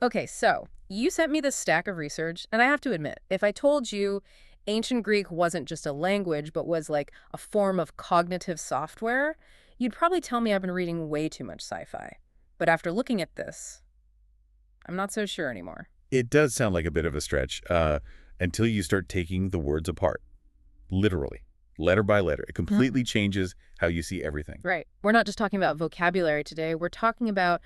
Okay, so you sent me this stack of research, and I have to admit, if I told you ancient Greek wasn't just a language, but was like a form of cognitive software, you'd probably tell me I've been reading way too much sci-fi. But after looking at this, I'm not so sure anymore. It does sound like a bit of a stretch until you start taking the words apart, literally, letter by letter. It completely changes how you see everything. Right. We're not just talking about vocabulary today. We're talking about,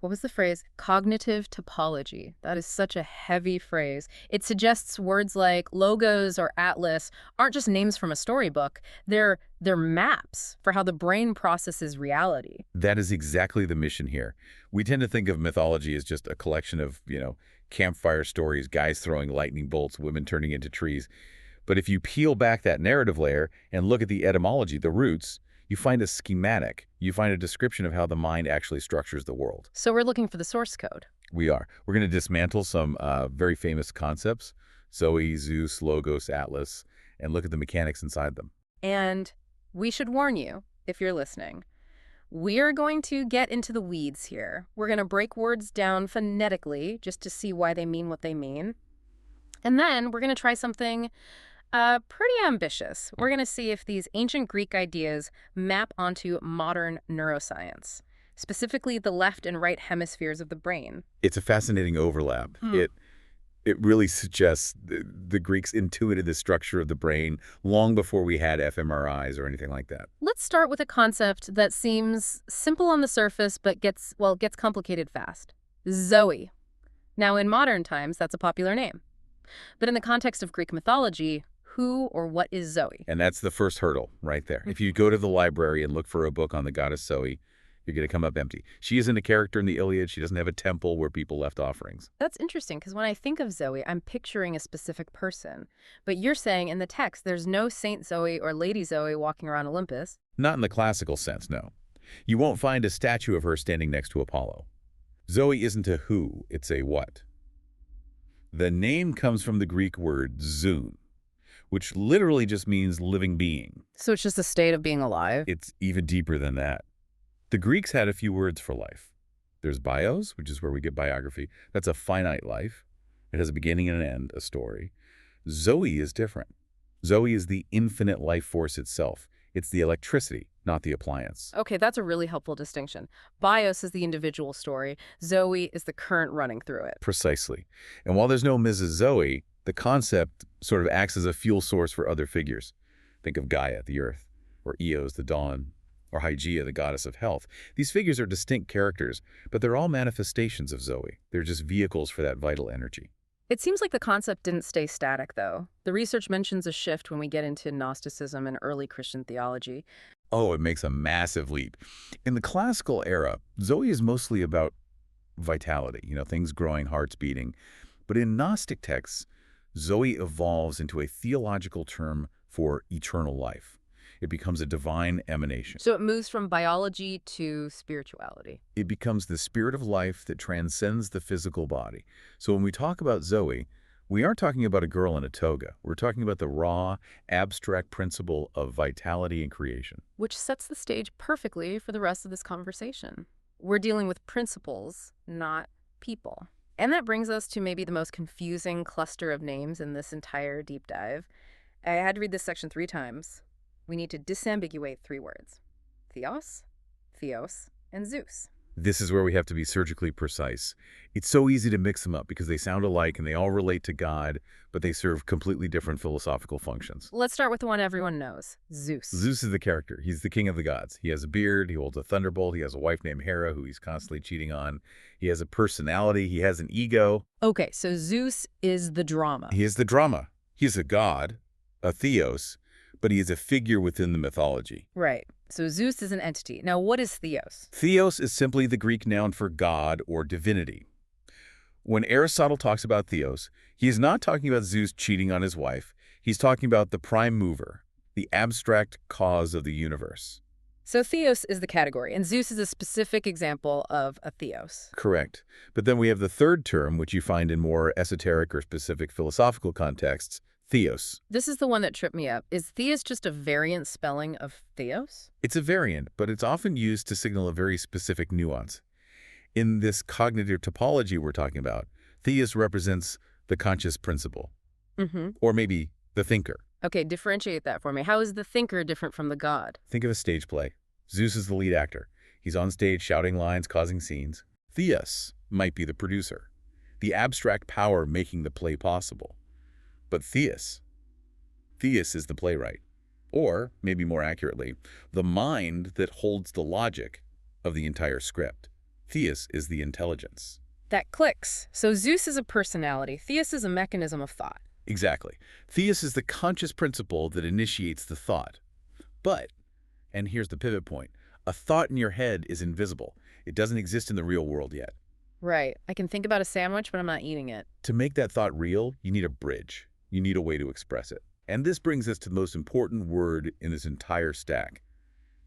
what was the phrase? Cognitive topology. That is such a heavy phrase. It suggests words like logos or atlas aren't just names from a storybook. They're maps for how the brain processes reality. That is exactly the mission here. We tend to think of mythology as just a collection of, campfire stories, guys throwing lightning bolts, women turning into trees. But if you peel back that narrative layer and look at the etymology, the roots, you find a schematic. You find a description of how the mind actually structures the world. So we're looking for the source code. We are. We're going to dismantle some very famous concepts, Zoe, Zeus, Logos, Atlas, and look at the mechanics inside them. And we should warn you, if you're listening, we are going to get into the weeds here. We're going to break words down phonetically just to see why they mean what they mean. And then we're going to try something pretty ambitious. We're going to see if these ancient Greek ideas map onto modern neuroscience, specifically the left and right hemispheres of the brain. It's a fascinating overlap. It really suggests the Greeks intuited the structure of the brain long before we had fMRIs or anything like that. Let's start with a concept that seems simple on the surface but gets complicated fast. Zoe. Now, in modern times, that's a popular name. But in the context of Greek mythology, who or what is Zoe? And that's the first hurdle right there. If you go to the library and look for a book on the goddess Zoe, you're going to come up empty. She isn't a character in the Iliad. She doesn't have a temple where people left offerings. That's interesting, because when I think of Zoe, I'm picturing a specific person. But you're saying in the text there's no Saint Zoe or Lady Zoe walking around Olympus. Not in the classical sense, no. You won't find a statue of her standing next to Apollo. Zoe isn't a who, it's a what. The name comes from the Greek word zoon, which literally just means living being. So it's just a state of being alive? It's even deeper than that. The Greeks had a few words for life. There's bios, which is where we get biography. That's a finite life. It has a beginning and an end, a story. Zoe is different. Zoe is the infinite life force itself. It's the electricity, not the appliance. Okay, that's a really helpful distinction. Bios is the individual story. Zoe is the current running through it. Precisely. And while there's no Mrs. Zoe, the concept sort of acts as a fuel source for other figures. Think of Gaia, the earth, or Eos, the dawn, or Hygeia, the goddess of health. These figures are distinct characters, but they're all manifestations of Zoe. They're just vehicles for that vital energy. It seems like the concept didn't stay static, though. The research mentions a shift when we get into Gnosticism and early Christian theology. Oh, it makes a massive leap. In the classical era, Zoe is mostly about vitality, things growing, hearts beating. But in Gnostic texts, Zoe evolves into a theological term for eternal life. It becomes a divine emanation. So it moves from biology to spirituality. It becomes the spirit of life that transcends the physical body. So when we talk about Zoe, we aren't talking about a girl in a toga. We're talking about the raw, abstract principle of vitality and creation. Which sets the stage perfectly for the rest of this conversation. We're dealing with principles, not people. And that brings us to maybe the most confusing cluster of names in this entire deep dive. I had to read this section 3 times. We need to disambiguate 3 words. Theos, and Zeus. This is where we have to be surgically precise. It's so easy to mix them up because they sound alike and they all relate to God, but they serve completely different philosophical functions. Let's start with the one everyone knows, Zeus. Zeus is the character. He's the king of the gods. He has a beard, he holds a thunderbolt, he has a wife named Hera who he's constantly cheating on. He has a personality, he has an ego. Okay, so Zeus is the drama. He is the drama. He's a god, a Theos, but he is a figure within the mythology. Right. So Zeus is an entity. Now, what is Theos? Theos is simply the Greek noun for god or divinity. When Aristotle talks about Theos, he is not talking about Zeus cheating on his wife. He's talking about the prime mover, the abstract cause of the universe. So Theos is the category, and Zeus is a specific example of a Theos. Correct. But then we have the third term, which you find in more esoteric or specific philosophical contexts, Theos. This is the one that tripped me up. Is Theos just a variant spelling of Theos? It's a variant, but it's often used to signal a very specific nuance. In this cognitive topology we're talking about, Theos represents the conscious principle, or maybe the thinker. Okay, differentiate that for me. How is the thinker different from the god? Think of a stage play. Zeus is the lead actor. He's on stage shouting lines, causing scenes. Theos might be the producer, the abstract power making the play possible. But Theos is the playwright. Or, maybe more accurately, the mind that holds the logic of the entire script. Theos is the intelligence. That clicks. So Zeus is a personality. Theos is a mechanism of thought. Exactly. Theos is the conscious principle that initiates the thought. But, and here's the pivot point, a thought in your head is invisible. It doesn't exist in the real world yet. Right. I can think about a sandwich, but I'm not eating it. To make that thought real, you need a bridge. You need a way to express it. And this brings us to the most important word in this entire stack,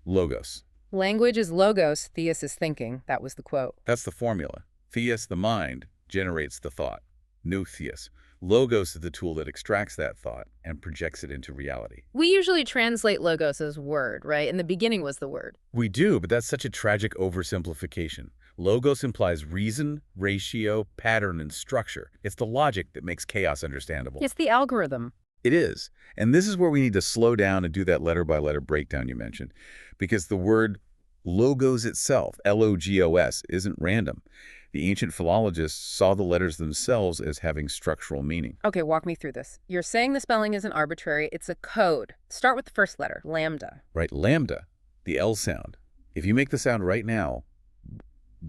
logos. Language is logos, Theos is thinking. That was the quote. That's the formula. Theos, the mind, generates the thought. Theos. Logos is the tool that extracts that thought and projects it into reality. We usually translate logos as word, right? In the beginning was the word. We do, but that's such a tragic oversimplification. Logos implies reason, ratio, pattern, and structure. It's the logic that makes chaos understandable. It's the algorithm. It is. And this is where we need to slow down and do that letter-by-letter breakdown you mentioned. Because the word logos itself, L-O-G-O-S, isn't random. The ancient philologists saw the letters themselves as having structural meaning. Okay, walk me through this. You're saying the spelling isn't arbitrary. It's a code. Start with the first letter, lambda. Right, lambda, the L sound. If you make the sound right now,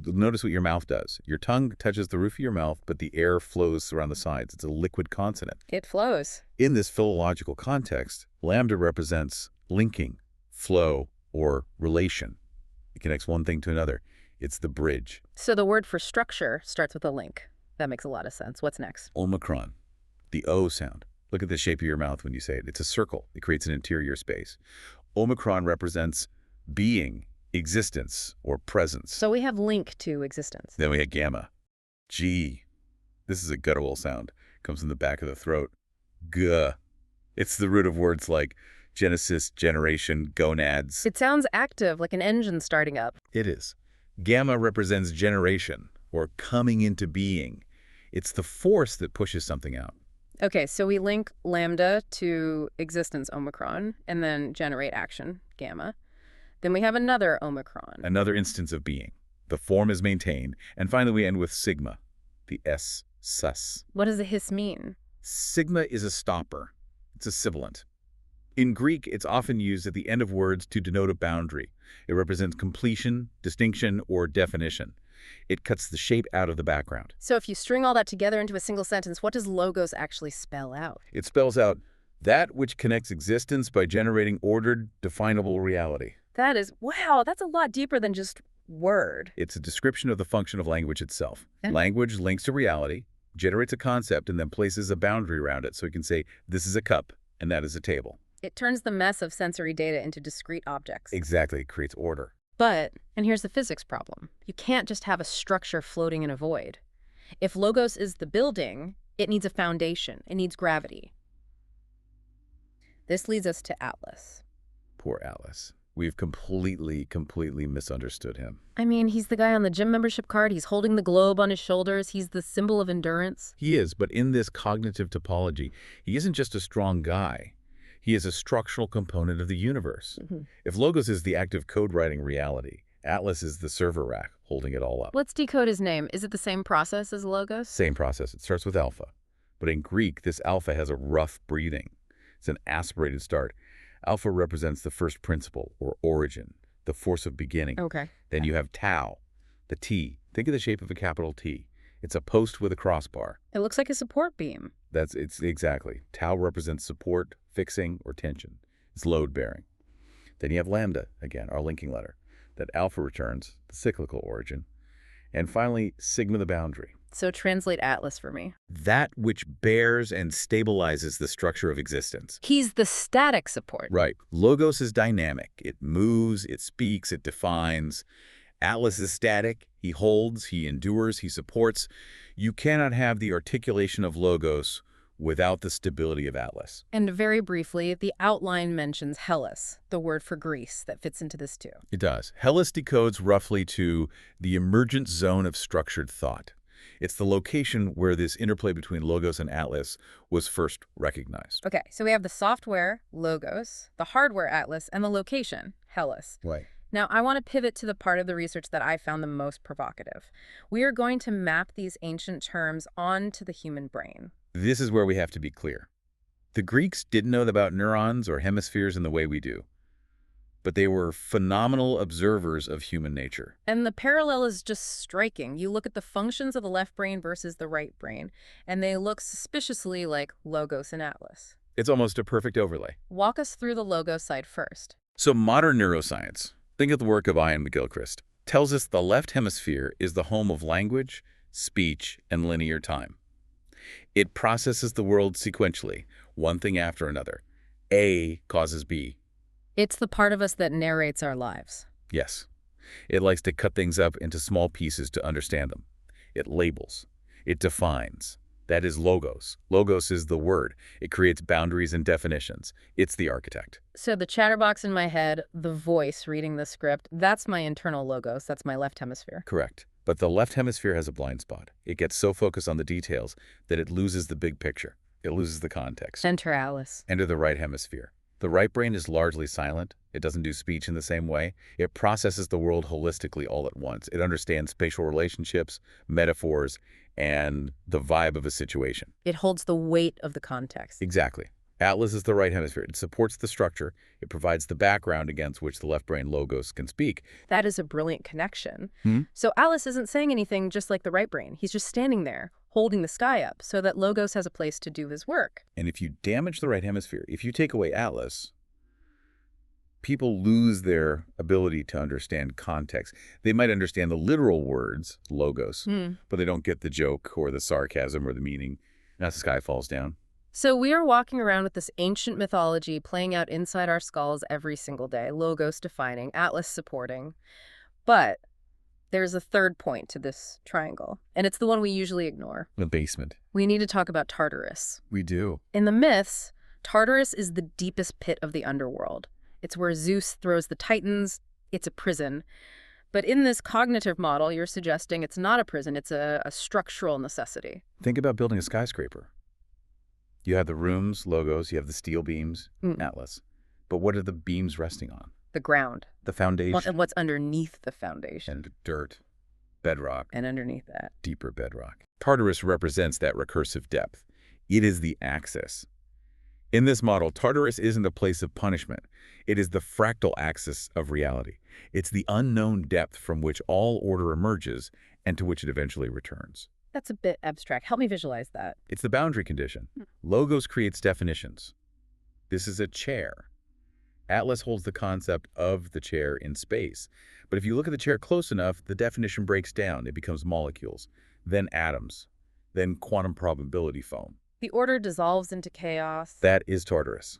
notice what your mouth does. Your tongue touches the roof of your mouth, but the air flows around the sides. It's a liquid consonant. It flows. In this philological context, lambda represents linking, flow, or relation. It connects one thing to another. It's the bridge. So the word for structure starts with a link. That makes a lot of sense. What's next? Omicron, the O sound. Look at the shape of your mouth when you say it. It's a circle. It creates an interior space. Omicron represents being, existence, or presence. So we have link to existence. Then we have gamma. G. This is a guttural sound. Comes from the back of the throat. G. It's the root of words like genesis, generation, gonads. It sounds active, like an engine starting up. It is. Gamma represents generation, or coming into being. It's the force that pushes something out. Okay, so we link lambda to existence, omicron, and then generate action, gamma. Then we have another omicron. Another instance of being. The form is maintained. And finally, we end with sigma, the S, sus. What does the hiss mean? Sigma is a stopper. It's a sibilant. In Greek, it's often used at the end of words to denote a boundary. It represents completion, distinction, or definition. It cuts the shape out of the background. So if you string all that together into a single sentence, what does logos actually spell out? It spells out that which connects existence by generating ordered, definable reality. That is, wow, that's a lot deeper than just word. It's a description of the function of language itself. Language links to reality, generates a concept, and then places a boundary around it so you can say, this is a cup, and that is a table. It turns the mess of sensory data into discrete objects. Exactly. It creates order. But, and here's the physics problem, you can't just have a structure floating in a void. If logos is the building, it needs a foundation. It needs gravity. This leads us to Atlas. Poor Atlas. We've completely misunderstood him. I mean, he's the guy on the gym membership card. He's holding the globe on his shoulders. He's the symbol of endurance. He is, but in this cognitive topology, he isn't just a strong guy. He is a structural component of the universe. If logos is the active code-writing reality, Atlas is the server rack holding it all up. Let's decode his name. Is it the same process as logos? Same process. It starts with alpha. But in Greek, this alpha has a rough breathing. It's an aspirated start. Alpha represents the first principle, or origin, the force of beginning. Okay. Then you have tau, the T. Think of the shape of a capital T. It's a post with a crossbar. It looks like a support beam. It's exactly. Tau represents support, fixing, or tension. It's load-bearing. Then you have lambda, again, our linking letter. That alpha returns, the cyclical origin. And finally, sigma, the boundary. So translate Atlas for me. That which bears and stabilizes the structure of existence. He's the static support. Right. Logos is dynamic. It moves, it speaks, it defines. Atlas is static. He holds, he endures, he supports. You cannot have the articulation of logos without the stability of Atlas. And very briefly, the outline mentions Hellas, the word for Greece that fits into this too. It does. Hellas decodes roughly to the emergent zone of structured thought. It's the location where this interplay between Logos and Atlas was first recognized. Okay, so we have the software, Logos, the hardware, Atlas, and the location, Hellas. Right. Now, I want to pivot to the part of the research that I found the most provocative. We are going to map these ancient terms onto the human brain. This is where we have to be clear. The Greeks didn't know about neurons or hemispheres in the way we do, but they were phenomenal observers of human nature. And the parallel is just striking. You look at the functions of the left brain versus the right brain, and they look suspiciously like Logos and Atlas. It's almost a perfect overlay. Walk us through the Logos side first. So modern neuroscience, think of the work of Ian McGilchrist, tells us the left hemisphere is the home of language, speech, and linear time. It processes the world sequentially, one thing after another. A causes B. It's the part of us that narrates our lives. Yes. It likes to cut things up into small pieces to understand them. It labels. It defines. That is Logos. Logos is the word. It creates boundaries and definitions. It's the architect. So the chatterbox in my head, the voice reading the script, that's my internal Logos. That's my left hemisphere. Correct. But the left hemisphere has a blind spot. It gets so focused on the details that it loses the big picture. It loses the context. Enter Alice. Enter the right hemisphere. The right brain is largely silent. It doesn't do speech in the same way. It processes the world holistically all at once. It understands spatial relationships, metaphors, and the vibe of a situation. It holds the weight of the context. Exactly. Atlas is the right hemisphere. It supports the structure. It provides the background against which the left brain Logos can speak. That is a brilliant connection. So Alice isn't saying anything just like the right brain. He's just standing there, holding the sky up so that Logos has a place to do his work. And if you damage the right hemisphere, if you take away Atlas, people lose their ability to understand context. They might understand the literal words, Logos, but they don't get the joke or the sarcasm or the meaning as the sky falls down. So we are walking around with this ancient mythology playing out inside our skulls every single day, Logos defining, Atlas supporting. But there's a third point to this triangle, and it's the one we usually ignore. The basement. We need to talk about Tartarus. We do. In the myths, Tartarus is the deepest pit of the underworld. It's where Zeus throws the Titans. It's a prison. But in this cognitive model, you're suggesting it's not a prison, it's a structural necessity. Think about building a skyscraper. You have the rooms, Logos, you have the steel beams, Atlas. But what are the beams resting on? The ground. The foundation. And what's underneath the foundation. And dirt, bedrock. And underneath that. Deeper bedrock. Tartarus represents that recursive depth. It is the axis. In this model, Tartarus isn't a place of punishment. It is the fractal axis of reality. It's the unknown depth from which all order emerges and to which it eventually returns. That's a bit abstract. Help me visualize that. It's the boundary condition. Logos creates definitions. This is a chair. Atlas holds the concept of the chair in space. But if you look at the chair close enough, the definition breaks down. It becomes molecules, then atoms, then quantum probability foam. The order dissolves into chaos. That is Tartarus.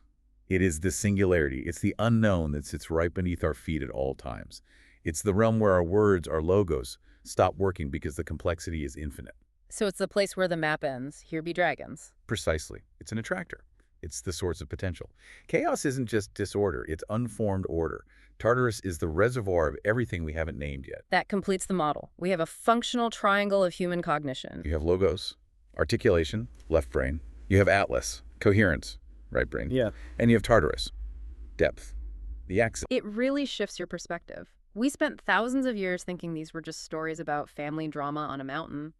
It is the singularity. It's the unknown that sits right beneath our feet at all times. It's the realm where our words, our Logos, stop working because the complexity is infinite. So it's the place where the map ends. Here be dragons. Precisely. It's an attractor. It's the source of potential. Chaos isn't just disorder. It's unformed order. Tartarus is the reservoir of everything we haven't named yet. That completes the model. We have a functional triangle of human cognition. You have Logos, articulation, left brain. You have Atlas, coherence, right brain. Yeah. And you have Tartarus, depth, the axis. It really shifts your perspective. We spent thousands of years thinking these were just stories about family drama on a mountain.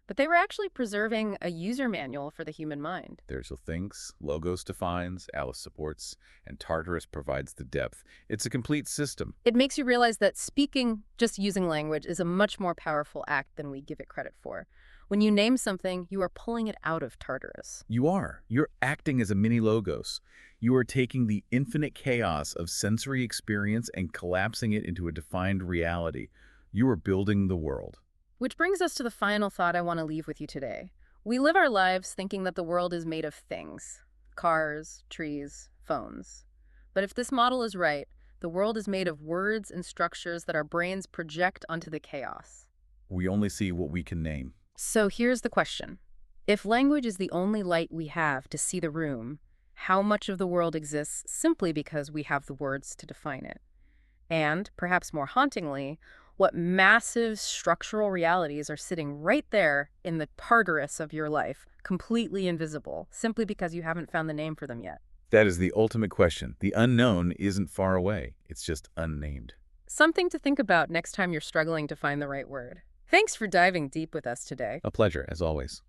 But they were actually preserving a user manual for the human mind. There's the things, Logos defines, Atlas supports, and Tartarus provides the depth. It's a complete system. It makes you realize that speaking, just using language, is a much more powerful act than we give it credit for. When you name something, you are pulling it out of Tartarus. You are. You're acting as a mini Logos. You are taking the infinite chaos of sensory experience and collapsing it into a defined reality. You are building the world. Which brings us to the final thought I want to leave with you today. We live our lives thinking that the world is made of things. Cars, trees, phones. But if this model is right, the world is made of words and structures that our brains project onto the chaos. We only see what we can name. So here's the question. If language is the only light we have to see the room, how much of the world exists simply because we have the words to define it? And, perhaps more hauntingly, what massive structural realities are sitting right there in the Tartarus of your life, completely invisible, simply because you haven't found the name for them yet? That is the ultimate question. The unknown isn't far away. It's just unnamed. Something to think about next time you're struggling to find the right word. Thanks for diving deep with us today. A pleasure, as always.